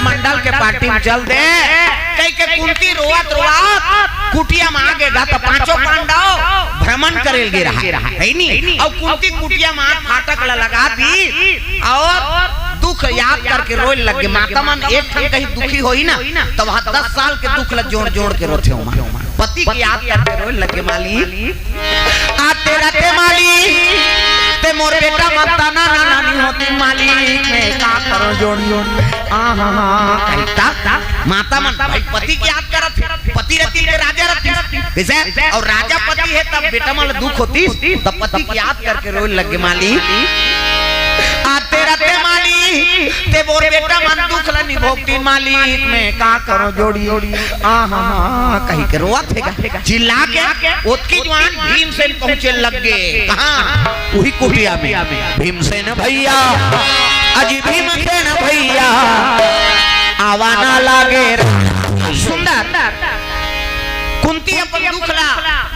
मंडल के पार्टी में चल दे कई के कुंती रोवत रोवत कुटिया में आगे गा तो पांचों पांडव भ्रमण करेल गे रहा है नहीं और कुंती कुटिया में फाटक लगा दी और दुख याद करके रोए लग गए। माता मन एक ठन कहीं दुखी होई ना तो वहां 10 साल के दुख ल जोड़ जोड़ के रोते हो पति की याद करके रोए लग गए। माली आते रहते माली ते मोर बेटा माता ना नानी होती माली मैं का करो जोड़ जोड़ कहता माता मन भाई पति की याद करत पति रहती है राजा रहती कैसे और राजा पति है तब बेटा मन दुख होती तब पति की याद करके रोए लग गए। माली आते रहते माली ते मोर बेटा मन दुख ल निभोगती मालिक में का करो जोड़ी कहीं के रोआ थे चिल्ला के उसकी जवान भीमसेन पहुंचे लग गए। कहां वही कुटिया में भीमसेन भैया अजी भीमसेन भैया आवाना लागे सुंदर कुंती अपन दुखला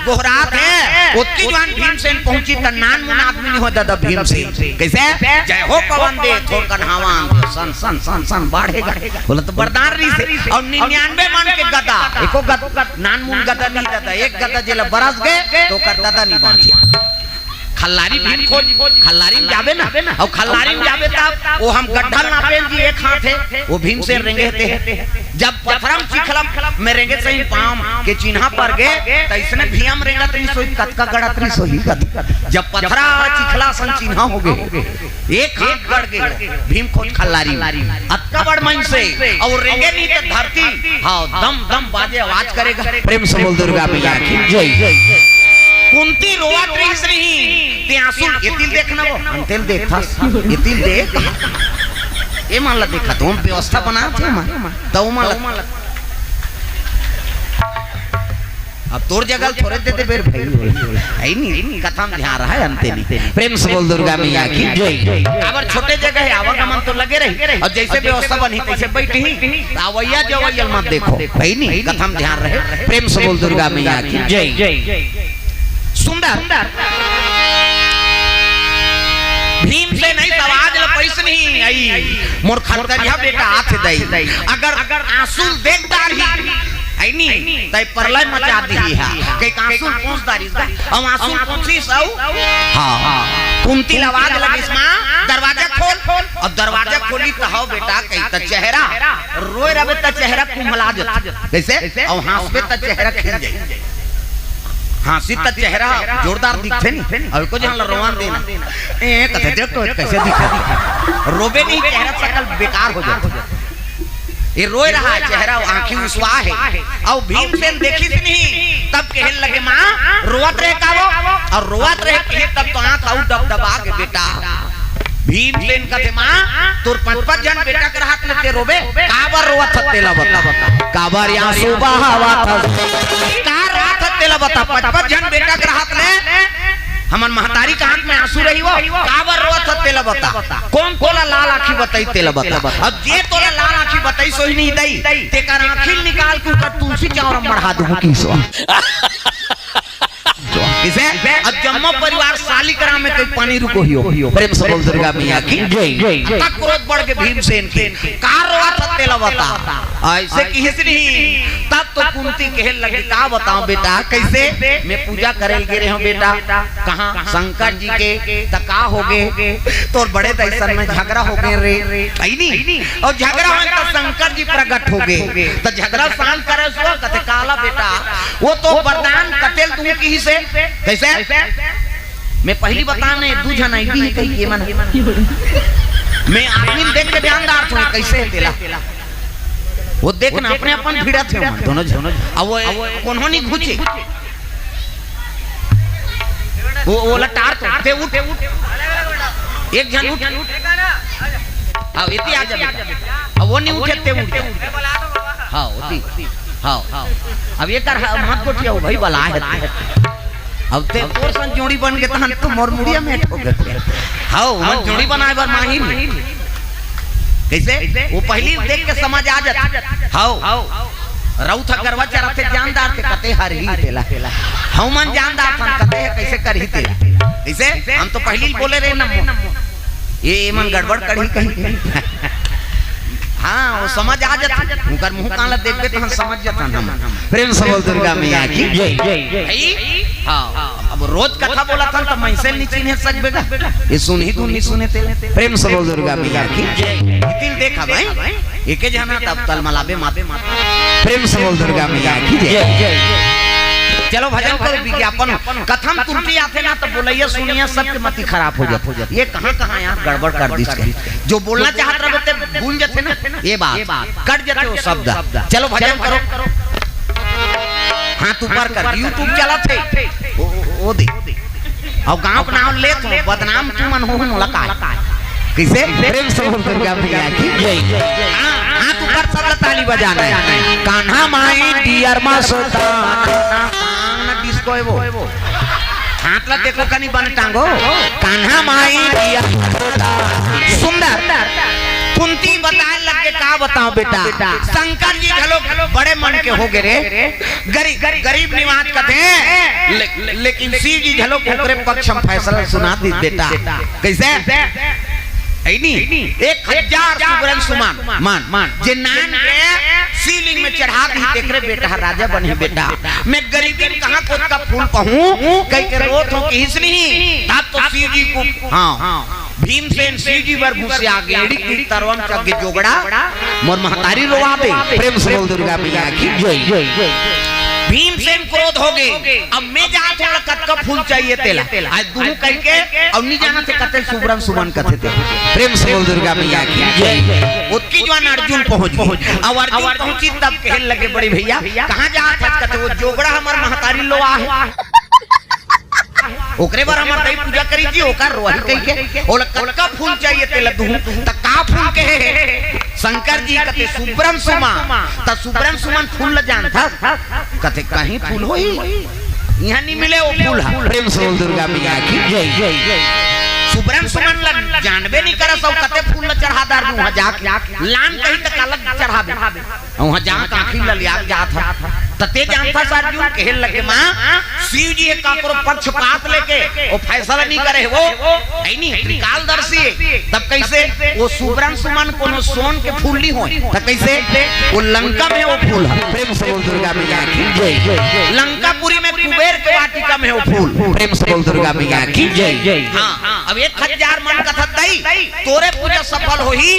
गोहरात है उसकी जवान भीमसेन पहुंची त नान मुन आदमी नहीं हो दादा भीमसेन कैसे जय हो पवन दे थोर कन्हावान सन सन सन सन बढ़ेगा बोला तो बरदान री से और 99 मन के गदा एको गदा नान मुन गदा नहीं दादा एक गदा जेला बरस गए तो कर दादा नहीं बांचे खल्लारी भीम खोज खल्लारी में जाबे ना और खल्लारी में जाबे तब वो हम गड्ढा नापेन जी एक हाथ है वो भीम से रेंगे थे जब पथरम चिखलम में रेंगे सही पाम के चिन्हा पर गए तो इसने भीम रेंगा तरी सोई कतका गड़ा तरी सोई जब पथरा चिखला सन चिन्हा हो गए एक हाथ गड़ गए भीम खोज खल्लारी अतका बड़ मन से और रेंगे नहीं तो धरती हां दम दम बाजे आवाज करेगा। प्रेम से बोल दुर्गा मैया की जय। कुंती रोआ ट्रीस रही ते आंसू एतिल देखना वो अंतिल देखा एतिल देख ए माला देखा तुम व्यवस्था बना थे तो माला अब तोर जगह थोड़े देते बेर भाई है नहीं कथा में ध्यान रहा है अंते नहीं। प्रेम से बोल दुर्गा मैया की जय। अगर छोटे जगह है आवागमन तो लगे रही और जैसे व्यवस्था बनी तैसे बैठी आवैया जवैया मत देखो भाई नहीं कथा में ध्यान रहे। प्रेम से बोल दुर्गा मैया की जय। सुंदर भीम से नहीं आवाज पैसे नहीं आई मोर खरदरिया बेटा हाथ दई अगर आंसू देखदार ही है नहीं तय प्रलय मचा दी है के आंसू पहुंचदारी हम आंसू पहुंची सौ हां कुंती आवाज लगी इसमें दरवाजा खोल और दरवाजा खोली तो हो बेटा कहीं त चेहरा रोए रबे त चेहरा कुमला जाता कैसे और हंसबे त चेहरा खिल जाए हां त चेहरा जोरदार दिखते नहीं और को जहां रोवान देना ए कथे देख तो कैसे दिखे रोबे नहीं चेहरा शकल बेकार हो जाता ये रोए रहा है चेहरा आंखें उस्वा है और भीमसेन देखी नहीं तब कहने लगे मां रोवत रहे का वो और रोवत रहे कि तब तो आंख आउ दबदबा के बेटा भीमसेन कहते मां तोर 5 जन बेटा के हाथ में ते रोबे काबर रोवत तेला बता काबर आंसू बहावा था का रात तेला बता 5 जन बेटा के हाथ में हमन महतारी का आंख में आंसू रही वो काबर रोवत तेला बता कौन तोला लाल आंखी बताई तेला बता अब जे तोला लाल आंखी बताई सोई नहीं दई ते कर आंखिल निकाल के कर तुलसी चावरम बढ़ा दूं किसो इसे अब जम्मो परिवार सालिकरा में कोई पानी रुको हियो। प्रेम से बोल दुर्गा मैया की जय। तक क्रोध बढ़ के भीमसेन के कार रोवत तेला बता ऐसे किसरी तब तो कुंती कहने लगी का बताऊं बेटा कैसे मैं पूजा करेल गिरे हूं बेटा कहां शंकर जी के तका हो गए तो बड़े दैसन में झगड़ा हो गए रे नहीं और झगड़ा में तो शंकर जी प्रकट हो गए तो झगड़ा शांत करे सो कहते काला बेटा वो तो वरदान कटेल तू की से कैसे मैं पहली बताने दू जन आई भी कही के मन मैं आदमी देख के ध्यानदार हूं कैसे तेला वो देखना अपने अपन भिड़ा थे दोनों अब वो उन्होंने घुचे वो लटार तो उठ एक जन उठ हां इति आ जा अब वो नहीं उठे ते उठ हां होती हां अब ये कर मत कोठिया भाई बला है अब ते और सन जोड़ी बन के तहन तो मोर मुड़िया में ठोक गए हां मन जोड़ी बनाए बार माहिर कैसे वो पहली देख के समझ आ जाता हां रौथा करवा चरते जानदार के कते हर ही तेला हम मन जानदार थन कते कैसे कर ही तेला कैसे हम तो पहली बोले रे न ये मन गड़बड़ करी कहीं हाँ वो समझ आ जाता उनका मुंह काला देखबे तो हम समझ जाता हम प्रेम से बोल दुर्गा मैया की जय जय। हाँ अब रोज कथा बोला था तो मैं से नहीं चिन्ह सकबेगा ये सुन ही तू नहीं सुने ते प्रेम से बोल दुर्गा मैया की जय। दिल देखा भाई एके जना तब तलमलाबे माते प्रेम से बोल दुर्गा मैया की जय जय। चलो भजन करो विज्ञापन कथम तुलसी आते ना तो बोलिए सुनिए सबके मति खराब हो जाते ये कहाँ यहाँ गड़बड़ कर दी जो बोलना चाहत रहे भूल जाते ना ये बात कट जाते वो शब्द। चलो भजन करो हाथ ऊपर कर यूट्यूब चला थे वो दे और गांव का नाम ले तो बदनाम तू मन हो मुलाकात किसे प्रेम से बोल दुर्गा मैया की जय। हाथ ऊपर सब ताली बजाना है कान्हा माई डियर मस्ताना डिस्को है वो हाथ ला देखो कनी बन टांगो कान्हा माई डियर सुंदर कुंती बताए लगे का बताओ बेटा शंकर जी घलो बड़े मन के हो गए रे गरीब निवाज कथे लेकिन शिव जी घलो ओकरे पक्ष में फैसला सुना दी बेटा कैसे ऐनी 1000 सुबरन सुमान मान जे नान के सीलिंग में चढ़ा दी देखरे बेटा राजा बने बेटा मैं गरीबी में कहां को का फूल कहूं कई के रोत हो कि हिस नहीं तब तो शिव जी को हां भीमसेन शिव जी वर घुसे आ गेड़ी की तरवन चग जोगड़ा मोर महतारी रोवा दे प्रेम से बोल दुर्गा मैया की जय जय। भीमसेन क्रोध हो गए अब मैं जहाँ थोड़ा कटका फूल चाहिए तेला आज दूर कह के और नहीं जाना थे कते सुब्रम सुमन कथे थे प्रेम से बोल दुर्गा मैया की जय। उसकी जवान अर्जुन पहुंच अब अर्जुन पहुंची तब कहने लगे बड़े भैया कहाँ जहाँ थे कते वो जोगड़ा हमार महतारी लोआ है ओकरे बार हमार दई पूजा करी जी ओकर रोही कह के ओला कटका फूल चाहिए तेला दूर त का फूल के शंकर जी कते सुब्रम सुमन त सुब्रम सुमन फूल जान था कते कहीं फूल होई यहाँ नहीं मिले वो फूल प्रेम से बोल दुर्गा मैया की जय जय। सुब्रम सुमन ला जानबे नहीं करे सब कते फूल ला चढ़ा दार वहां जाके लान कहीं तक अलग चढ़ा दे वहां जहां काखी ला लिया जा था तते जानता अर्जुन कहने लगे मां शिव जी एक काकरो पक्षपात लेके वो फैसला नहीं करे वो है नहीं त्रिकालदर्शी तब कैसे वो सुब्रम सुमन कोनो सोन के फूल नहीं होए तब कैसे वो लंका में वो फूल है प्रेम से बोल दुर्गा मैया की जय जय। लंकापुरी में कुबेर के वाटिका में वो फूल प्रेम से बोल दुर्गा मैया की जय जय। हां अब 1000 मन कथा दई तोरे पूजा सफल होई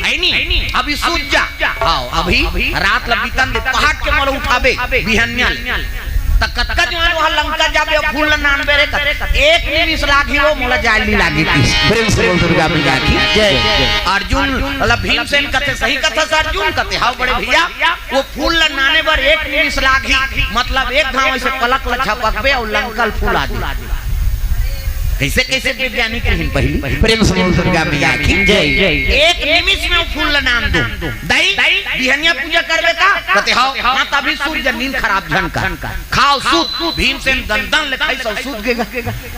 है नहीं अभी सूझ जा आओ अभी रात लबीतन दे पहाड़ के मोल उठाबे बिहन्याल त कतका जवान वहां लंका जाबे फूल नानबे रे एक निमिष लागी वो मोला जाली लागी प्रेम से बोल दुर्गा मैया की जय। अर्जुन मतलब भीमसेन कथे सही कथा से अर्जुन कथे हां बड़े भैया वो फूल नाने बर एक निमिष लागी मतलब एक घाव से पलक लछा पकबे और लंकल फूल आ जाए कैसे कैसे वैज्ञानिक रहिन पहली प्रेम से बोल दुर्गा मैया की जय जय। एक निमिष में फूल नाम दो दई बिहनिया पूजा करबे का कहते हां हां तभी सूर्य नींद खराब झनका खाओ सूत भीमसेन दंदन ले खाई सब सूत गेगा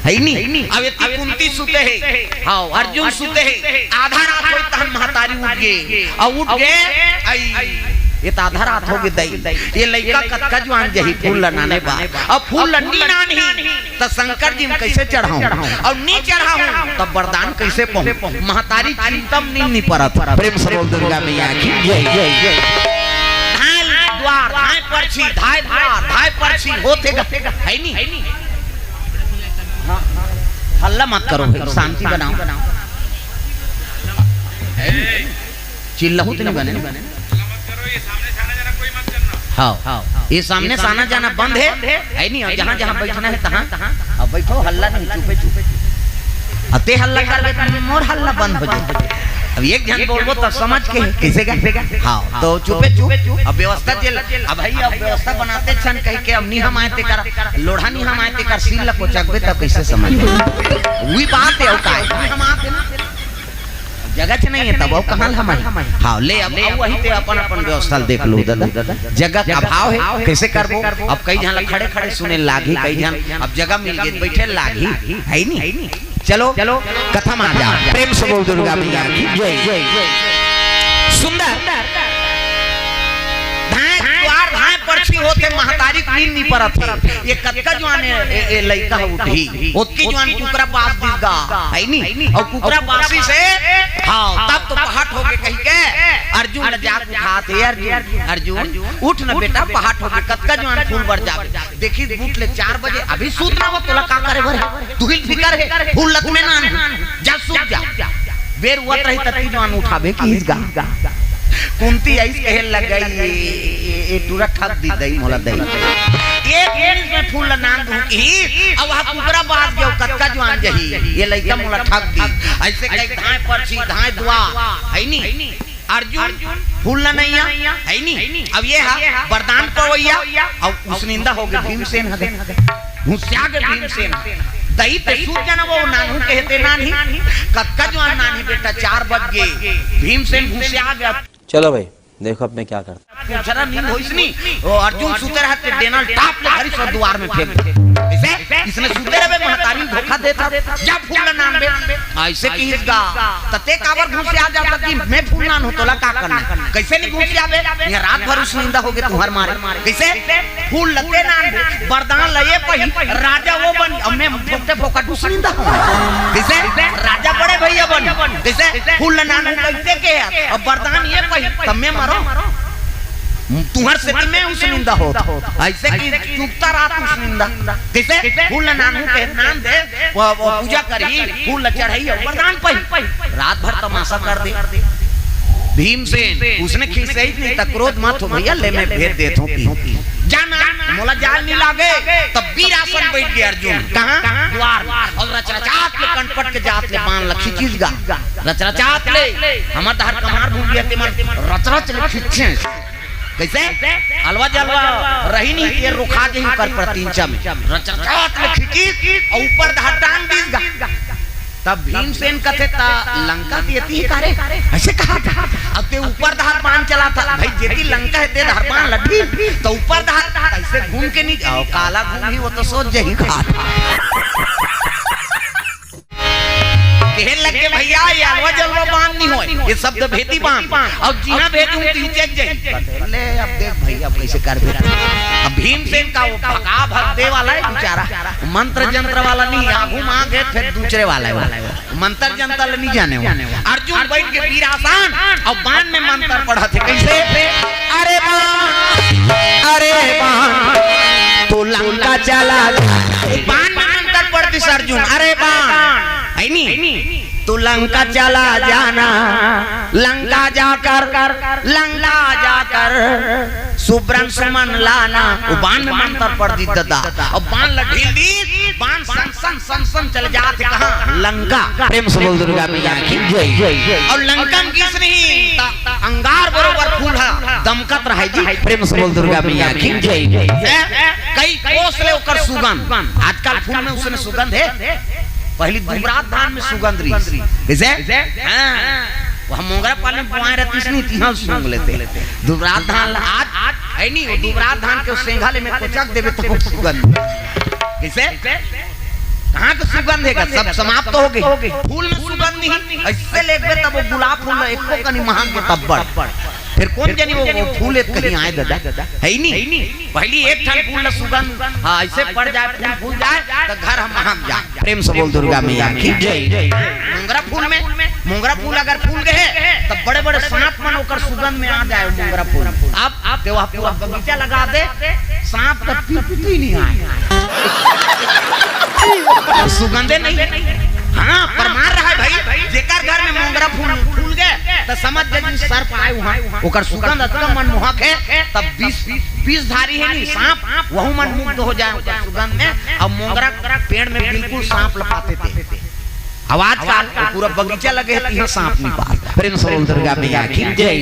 है नहीं अब इतनी कुंती सुते है हां अर्जुन सुते है आधा रात होई तहन महतारी उठ गए और उठ गए ये तो आधा रात हो गई ये लड़का कतका जवान जही फूल लनाने बा अब फूल लन्नी नानी तो शंकर जी में कैसे चढ़ाऊं और नहीं चढ़ाऊं तब वरदान कैसे पाऊं महतारी चिंतम नहीं परत प्रेम से बोल दुर्गा मैया की जय जय। धाय द्वार धाय परछी धाय द्वार धाय परछी होते है नहीं हल्ला मत करो शांति बनाओ चिल्लाहू तो नहीं बने हाँ ये सामने से आना जाना बंद है नहीं और जहाँ जहाँ बैठना है तहाँ अब बैठो हल्ला नहीं चुपे चुपे अते हल्ला कर मोर हल्ला बंद हो जाए अब एक जन बोलबो तो समझ के कैसे का हाँ तो चुपे चुप अब व्यवस्था चल अब भाई अब व्यवस्था बनाते छन कह के अब नहीं हम आते कर लोढ़ा नहीं हम आते कर सील ला को चकबे तब कैसे समझ वही बात है हम आते ना जगह च नहीं है तब अब कहाँ हम हाँ ले अब वही ते अपन अपन व्यवस्था देख लो दादा जगह का अभाव है कैसे करबो अब कई जन खड़े खड़े सुने लागी कई जन अब जगह मिल गई बैठे लागी है नहीं चलो चलो कथा में आ जा प्रेम से बोल दुर्गा मैया की जय जय। सुंदर धाय परछी होते महतारी नींद नहीं परत ये कतका जवान ए लइका उठी ओतकी जवान कुकरा बास दिगा है नहीं और कुकरा बासी से हां तब तो पहाड़ हो के कह के अर्जुन अर्जुन जाग उठाते अर्जुन उठ न बेटा पहाड़ हो के कतका जवान फूल बर जावे देखी उठ ले 4 बजे अभी सूत ना हो तोला का करे भरे तू ही फिकर है फूल लत में ना जा सूत जा बेर हुआ रही तती जवान उठावे की इसगा कुंती ऐस कहे लग गई ये टूरा ठग दी दई मोला दई एक मिनट में फूल नाम दूं की अब वहां कुकरा बात गयो कतका जवान जही ये लइका मोला ठग दी ऐसे कई धाए परछी धाए दुआ है नी अर्जुन फूल नहीं है नी अब ये है वरदान पवैया और उस निंदा हो गई भीमसेन हदे घुसिया के भीमसेन दही पे सूत जाना वो नानू कहते नानी कतका जवान नानी बेटा 4 बज गए भीमसेन घुसिया गया चलो भाई देखो अब मैं क्या करता जरा नींद होइस नी वो अर्जुन सुते रहते डेनल टाप ले हरी सो द्वार में फेंक दे ऐसे इसने सुते रहे महतारी धोखा देता जा फूल नाम बे ऐसे की इसगा तते काबर घुस आ जाता कि मैं फूल नाम हो तोला का करना कैसे नहीं घुस आवे ये रात भर उस निंदा हो गए तुम्हार मारे कैसे फूल लते नाम वरदान लए पही राजा वो बन अब मैं फोकते फोकट उस निंदा कैसे राजा बड़े भैया बन कैसे फूल नाम कैसे के अब वरदान ये पही तब मैं मारो तुम्हार से मैं उस निंदा हो ऐसे कि चुपता रात उस निंदा कैसे फूल नाम के नाम दे वो पूजा करी फूल चढ़ाई वरदान पही रात भर तमाशा कर दे भीमसेन उसने खिसे नहीं तक क्रोध मत हो भैया ले मैं भेज देता हूं जाना मोला जाल नहीं लागे तब भी आसन बैठ गया अर्जुन कहां द्वार और रचरचात ले कंटपट के जात ले बाण लखी चीज गा रचरचात ले हमर दहर कमार भूलिया ते मर रचरच ले खिचे कैसे अलवा जलवा रही नहीं ये रुखा जे कर प्रतींचा में रचरचात ले खिची और ऊपर दहर टांग दीस गा तब भीमसेन कथे ता लंका देती ही करे ऐसे कहा था अब ते ऊपर दहार बाण चला था भाई जेती लंका है ते दहार बाण लठी तो ऊपर दहार ऐसे घूम के नहीं जाओ काला घूम ही वो तो सोच जही खा कहने लगे भैया ये अलवा जलवा बाण नहीं होए ये शब्द भेदी बाण अब जीना भेजूं तू चेक जाई ले अब देख भैया कैसे कर दे अब भीमसेन का वो भगा भग दे वाला है बेचारा मंत्र जंत्र वाला नहीं आगू मांग है फिर दूसरे वाला है मंत्र जंत्र नहीं जाने अर्जुन बैठ के वीर आसान और बाण में मंत्र पढ़ा थे कैसे अरे बाण तो लंका चला बाण में मंत्र पढ़ती अर्जुन अरे बाण है नी तू लंका चला जाना लंका जाकर सुब्रन सुमन लाना वो बाण में मंत्र पढ़ दी दादा और बाण लठील दी बाण सन चल जाते कहां लंका प्रेम से बोल दुर्गा मैया की जय और लंका किस नहीं अंगार बरोबर फूल है दमकत रहे जी प्रेम से बोल दुर्गा मैया की जय कई कोस ले ओकर सुगंध आजकल फूल में उसने सुगंध है पहली दुबरात धान में सुगंध रही कैसे हां वो हम मोंगरा पाले बुआए रहती इसनी तिहां सूंघ लेते दुबरात धान आज है नहीं वो दुबरात धान के सेंघाले में कोचक देवे तो सुगंध कैसे कहां का सुगंध है सब समाप्त हो गए फूल में सुगंध नहीं ऐसे लेके तब वो गुलाब फूल एको कनी महंग के तब बढ़ फिर कौन जानी वो फूल एक कहीं आए दादा है ही नहीं पहली एक ठन फूल सुगंध हां ऐसे पड़ जाए फूल जाए तो घर हम महक जाए प्रेम से बोल दुर्गा मैया की जय मोंगरा फूल अगर फूल गए तो बड़े बड़े सांप मन होकर सुगंध में आ जाए मोंगरा फूल आप तो आप पूरा बगीचा लगा दे सांप का पीपी नहीं आए सुगंधे नहीं हाँ परमार रहा है भाई जेकर घर में मोंगरा फूल गए तो समझ जाए सर्प आए वहां ओकर सुगंध अतका मनमोहक है तब 20 धारी है नहीं सांप वहु मन मुग्ध हो जाए ओकर सुगंध में और मोंगरा पेड़ में बिल्कुल सांप लपाते थे आवाज का पूरा बगीचा लगे है सांप नहीं पास प्रेम से बोल दुर्गा मैया की जय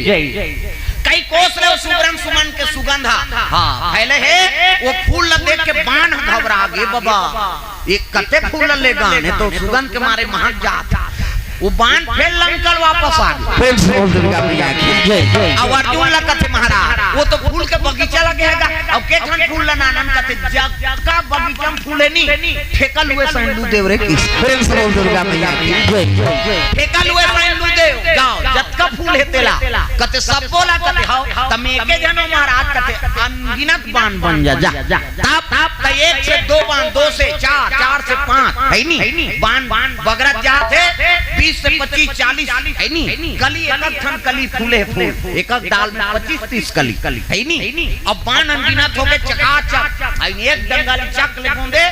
कई कोस रहे सुब्रन सुमन के सुगंध हां पहले है वो फूल देख के बाण घबरा गए बाबा एक कते फूल ले गाने तो सुगंध के मारे महक जाता वो बाण फिर लंकल वापस आ गए प्रेम से बोल दुर्गा मैया की जय अब अर्जुन ला कथे महाराज वो तो फूल के बगीचा लगेगा अब के ठन फूल नानन कथे जग का बगीचा में फूल नहीं फेकल हुए संडू देव रे की प्रेम से बोल दुर्गा मैया की जय फेकल हुए संडू देव गाओ जत का फूल है तेला कते सब बोला कते हां तम एके जनो महाराज कते अनगिनत बाण बन जा तब एक से दो बाण, दो से चार, चार से पांच, है नी बाण बगरत जाते 20 से 25 40, है नी कली एक ठन कली फूले फूल एक दाल में 25-30 कली, है नी अब बाण अनगिनत हो गए चकाचक, है नी एक डंगाली चक ले गोंदे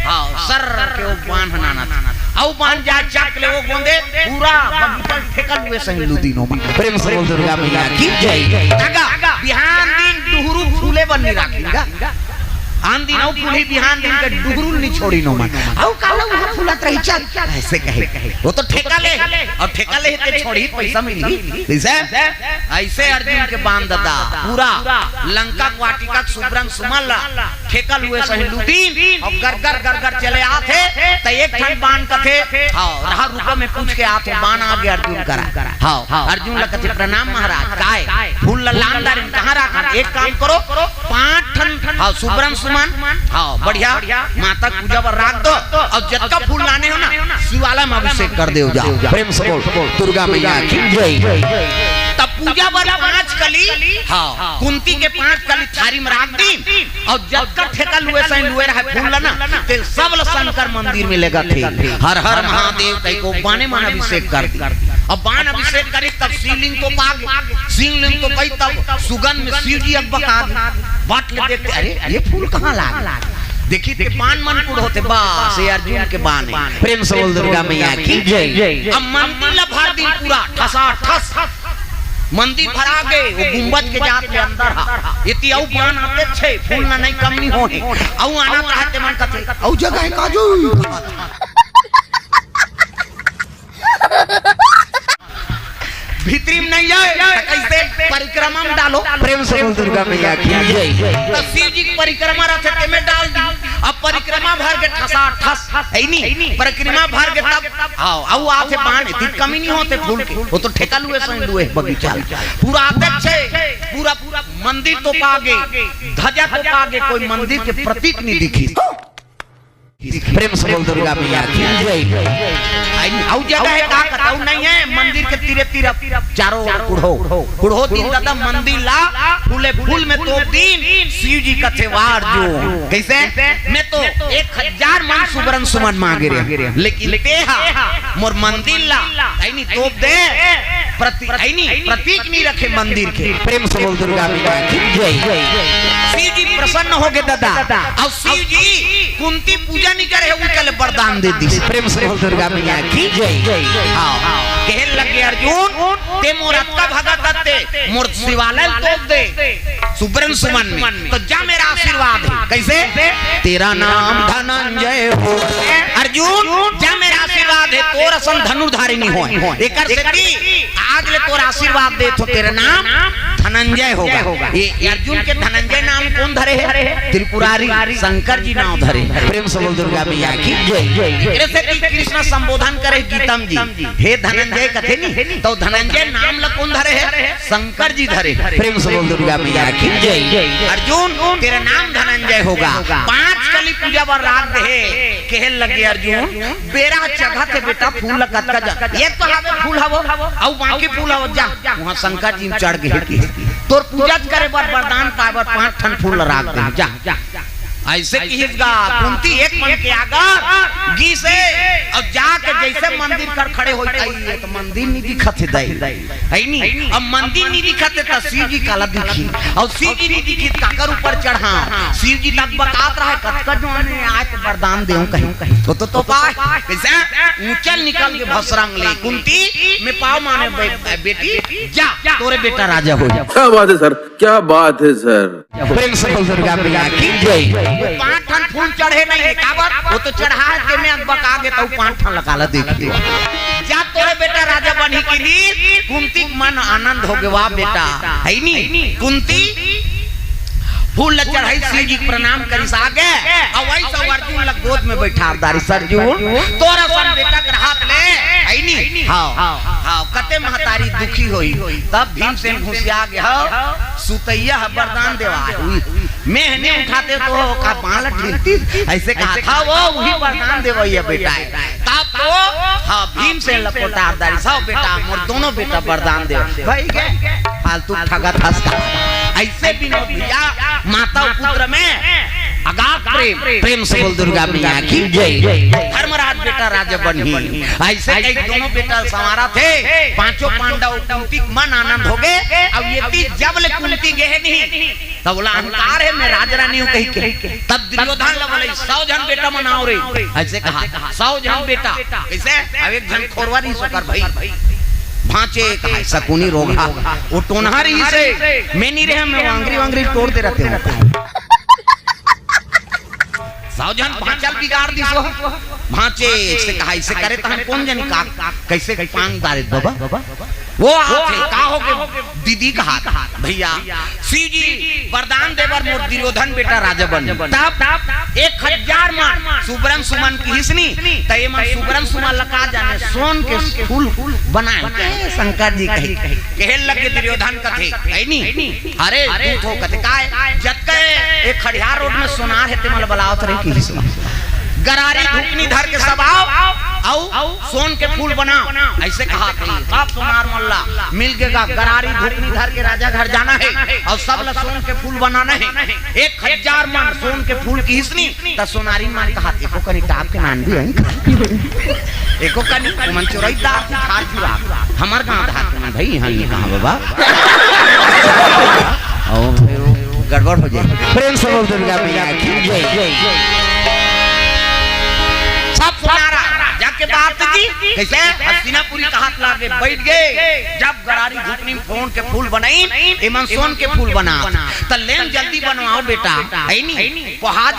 हां सर के वो बाण हनाना औ बाण जा चक ले वो गोंदे पूरा बगीचा ठेकल हुए सही लुदीनो प्रेम से बोल दुर्गा मैया की जय। अगा बिहान दिन दुहरु फूले बन्नी राखीगा आन दिन औ फूली बिहान दिन के दुहरु नहीं छोड़ी नो मन औ काला वो फूलत रही चल ऐसे कहे वो तो ठेका ले और ठेका ले के छोड़ी पैसा मिली ऐसे अर्जुन के बांध दता पूरा लंका वाटिका सुब्रन सुमल ठेकल हुए सहिलुद्दीन और गरगर गरगर चले आते त एक ठन बाण कथे हां रहा रुपए में पूछ के आते बाण आ गया अर्जुन करा हां अर्जुन ल कथे प्रणाम महाराज काय फूल लांदार कहां रखा एक काम करो 5 ठन हां सुब्रन सुमन हां बढ़िया माता पूजा पर रख दो और जत्का फूल लाने हो ना शिवालय में अभिषेक कर दो जाओ प्रेम से बोल दुर्गा मैया की जय। तब पूजा पर 5 कली हां कुंती के 5 कली थारी में रख दी और जत्का ठेकल हुए सही लुए रहा फूल ना ते सब शंकर मंदिर में लेगा थे हर हर महादेव कई को बाने मान अभिषेक कर दी अब बाण अभिषेक करे तब शिवलिंग को पाग शिवलिंग को पाई तब सुगंध में शिव जी अब बका बाट ले देखते अरे ये फूल कहां लाग देखी ते बाण मन कुड़ होते बस ये अर्जुन के बाण प्रेम से बोल दुर्गा मैया की जय। अब मंदिर भर दिन पूरा ठसा ठस मंदिर भरा गए वो गुंबद के जात में अंदर इति औ बाण आते छे फूल ना नहीं कमी होए औ आना चाहते मन कथे औ जगह काजू भीतरी में नहीं जाए कैसे परिक्रमा में डालो प्रेम से बोल दुर्गा मैया की जय। तो शिव जी की परिक्रमा रथे में डाल दी अब परिक्रमा भर के ठसा ठस है नी परिक्रमा भर के तब आओ आओ आते बाण इतनी कमी नहीं होते फूल के वो तो ठेकल हुए सही हुए बगीचा पूरा आते छे पूरा पूरा मंदिर तो पागे ध्वजा तो पागे कोई मंदिर के प्रतीक नहीं दिखी प्रेम से बोल दुर्गा मैया की जय। औ जगह है का कताऊ नहीं है मंदिर के तीरे तीर चारों कुढ़ो दिन दादा मंदिर ला फूले फूल में तो दिन शिव जी का त्योहार जो कैसे मैं तो 1000 मन सुबरन सुमन मांगे रे लेकिन तेहा मोर मंदिर ला ऐनी तोप दे प्रतीक नहीं रखे मंदिर के प्रेम से बोल दुर्गा मैया की जय। शिव जी प्रसन्न हो गए दादा और शिव जी कुंती पूजा नहीं करे उनके वरदान दे दी प्रेम से बोल दुर्गा मैया की जय। कहने लगे अर्जुन ते मोर अक्का भगत दे मोर शिवालय तोप दे सुब्रन सुमन में तो जा मेरा आशीर्वाद है कैसे तेरा नाम धनंजय हो अर्जुन जा मेरा आशीर्वाद है तोर सन धनुर्धारी नहीं हो एकर से आज ले तोर आशीर्वाद दे तो तेरा नाम धनंजय होगा ये अर्जुन के धनंजय नाम कौन धरे है त्रिपुरारी शंकर जी नाम धरे प्रेम से बोल दुर्गा मैया की जय। ऐसे कृष्ण संबोधन करे गीतम जी हे धनंजय कथे नहीं तो धनंजय नाम ल कौन धरे है शंकर जी धरे प्रेम से बोल दुर्गा मैया की जय। अर्जुन तेरा नाम धनंजय होगा 5 कली पूजा पर रात दे कहे लगे अर्जुन बेरा जगह थे बेटा फूल कतका जा ये तो हवे फूल हवो औ बाकी फूल हवो जा वहां शंकर जी चढ़ के तोर पूजा करे बर वरदान पाए 5 ठन फूल राख दे जा ऐसे कीजिएगा कुंती एक मन के आगर गी से और जाके जैसे मंदिर कर खड़े हो जाइए तो मंदिर नहीं दिखत है है नहीं अब मंदिर नहीं दिखत है तो शिव जी काला दिखी और शिव जी नहीं दिखी काकर ऊपर चढ़ा शिव जी तक बकात रहा कतका जो ने आज वरदान देऊं कहीं तो पाए कैसे ऊंचल निकल के भसरंग ले कुंती में पाव माने बेटी जा तोरे बेटा राजा हो जा। क्या बात है सर, क्या बात है सर। प्रेम से बोल दुर्गा मैया की जय। 5 ठन फूल चढ़े नहीं है काबर वो तो चढ़ा के में बका के तो 5 ठन लगा देखिए जा तोरे बेटा राजा बनी के लिए कुंती मन आनंद हो गया वाह बेटा है नहीं कुंती फूल चढ़ाई शिव जी प्रणाम करी सागे और वैसे अर्जुन लग गोद में बैठा दारी सरजून तोरा सन बेटा के हाथ ले है नहीं हां कते महतारी दुखी होई तब भीमसेन घुसिया गया सुतैया वरदान देवा मेहने उठाते तो का पाल ढीलती ऐसे कहा था वो वही वरदान देवैया बेटा तब तो हां भीमसेन लकोटार दारी सब बेटा मोर दोनों बेटा वरदान दे भाई के फालतू ठगा था। ऐसे विनोद भैया माता और पुत्र में अगाध प्रेम, प्रेम से बोल दुर्गा मैया की जय। धर्मराज बेटा राजा बनी। ऐसे कई दोनों बेटा संवारा थे, पांचों पांडव कुंती मन आनंद हो गए। अब ये जब ले कुंती गए नहीं तब बोला अहंकार है मैं राज रानी हूँ कहीं के। तब दुर्योधन बोले 100 जन बेटा मनाओ रे। ऐसे कहा 100 जन बेटा कैसे? अब एक जन खोरवा नहीं सोकर भाई भांचे कहा शकुनी रोगा वो टोनहारी से मैं नहीं रहे मैं वांगरी वांगरी तोड़ते रहते हैं। 100 जन भांचल बिगाड़ दी सो भांचे से कहा इसे करे तो हम कौन जन का कैसे पांग डाले बाबा वो आते का हो गए दीदी कहा भैया शिव जी वरदान देवर मोर दुर्योधन बेटा राजा बन। तब 1000 मन सुब्रम सुमन की हिसनी तय मन सुब्रम सुमन लगा जाने सोन के फूल बनाए शंकर जी कहे लगे दुर्योधन कथे नहीं अरे दूत हो कथे काय जत के एक खड़ियार रोड में सोनार है तेमल बलावत रही की हिसनी गरारी धुकनी धर के सब आओ सोन के फूल बनाओ। ऐसे कहा कब सोनार मल्ला मिल गएगा गरारी धुकनी धर के राजा घर जाना है और सब ला सोन के फूल बनाना है। 1000 मन सोन के फूल की हिसनी त सोनारी मान कहा एको कनी टाप के मान भी है एको कनी मन चोरई दात खा चुरा हमर गांव धात में भाई यहां नहीं कहां बाबा ओ गड़बड़ हो जाए। प्रेम से बोल दुर्गा मैया की जय। जाके बात की कैसे हस्तिनापुरी का हाथ लागे बैठ गए। जब गरारी घुटनी फोन के फूल बनाई एमन सोन के फूल बना त लेन जल्दी बनवाओ बेटा है नहीं पहा